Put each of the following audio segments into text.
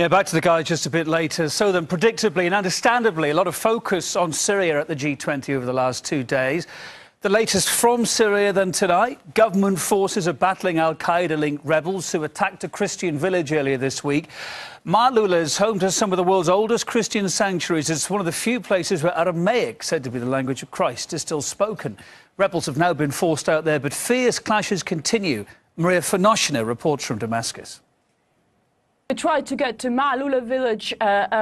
Yeah, back to the guy just a bit later. So then, predictably and understandably, a lot of focus on Syria at the G20 over the last 2 days. The latest from Syria then tonight. Government forces are battling al-Qaeda-linked rebels who attacked a Christian village earlier this week. Maaloula is home to some of the world's oldest Christian sanctuaries. It's one of the few places where Aramaic, said to be the language of Christ, is still spoken. Rebels have now been forced out there, but fierce clashes continue. Maria Fanoshina reports from Damascus. We tried to get to Maaloula village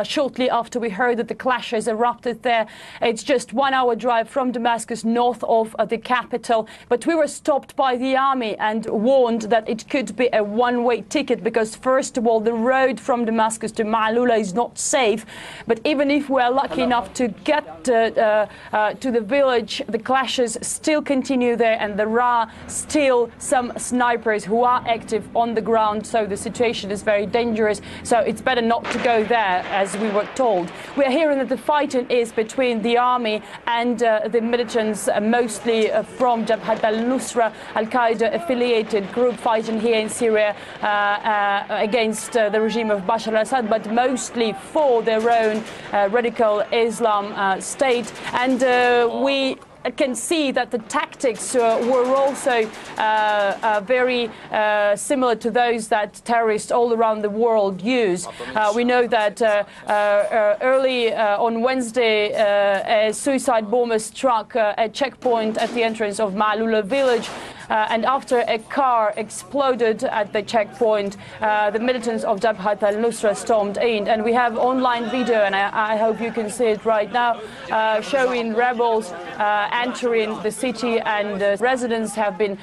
shortly after we heard that the clashes erupted there. It's just 1 hour drive from Damascus, north of the capital. But we were stopped by the army and warned that it could be a one-way ticket because, first of all, the road from Damascus to Maaloula is not safe. But even if we are lucky enough to get to the village, the clashes still continue there, and there are still some snipers who are active on the ground. So the situation is very dangerous. So it's better not to go there, as we were told. We're hearing that the fighting is between the army and the militants, mostly from Jabhat al-Nusra, al-Qaeda affiliated group fighting here in Syria against the regime of Bashar al-Assad, but mostly for their own radical Islam state. And we can see that the tactics were also very similar to those that terrorists all around the world use. We know that early on Wednesday, a suicide bomber struck a checkpoint at the entrance of Maaloula village. And after a car exploded at the checkpoint, the militants of Jabhat al-Nusra stormed in. And we have online video, and I hope you can see it right now, showing rebels entering the city, and residents have been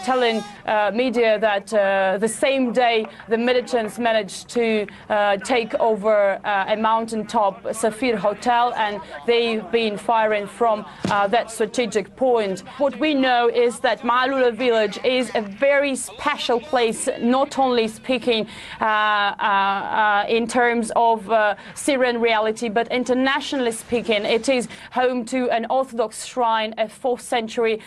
telling media that the same day the militants managed to take over a mountaintop Safir hotel, and they've been firing from that strategic point. What we know is that Maaloula village is a very special place, not only speaking in terms of Syrian reality, but internationally speaking. It is home to an Orthodox shrine, a 4th century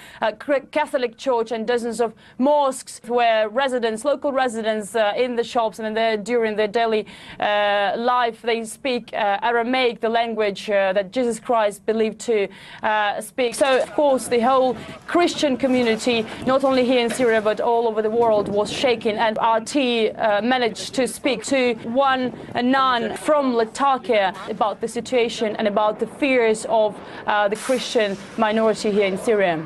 Catholic church, and dozens of mosques where residents, local residents in the shops and during their daily life, they speak Aramaic, the language that Jesus Christ believed to speak. So, of course, the whole Christian community, not only here in Syria but all over the world, was shaken, and RT managed to speak to one nun from Latakia about the situation and about the fears of the Christian minority here in Syria.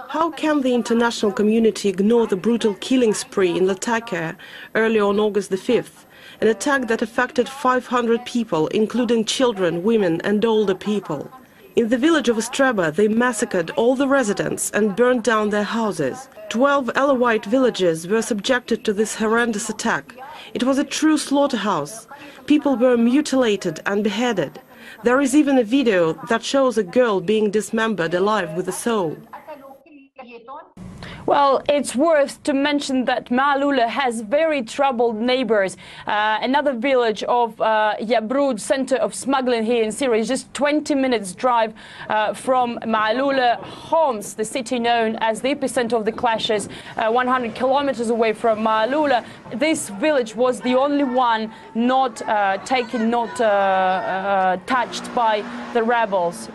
How can the international community ignore the brutal killing spree in Latakia early on August the 5th? An attack that affected 500 people, including children, women and older people. In the village of Ostreba, they massacred all the residents and burned down their houses. 12 Alawite villages were subjected to this horrendous attack. It was a true slaughterhouse. People were mutilated and beheaded. There is even a video that shows a girl being dismembered alive with a soul. Well, it's worth to mention that Maaloula has very troubled neighbors. Another village of Yabrud, center of smuggling here in Syria, is just 20 minutes drive from Maaloula. Homs, the city known as the epicenter of the clashes, 100 kilometers away from Maaloula. This village was the only one not touched by the rebels.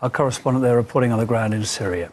Our correspondent there reporting on the ground in Syria.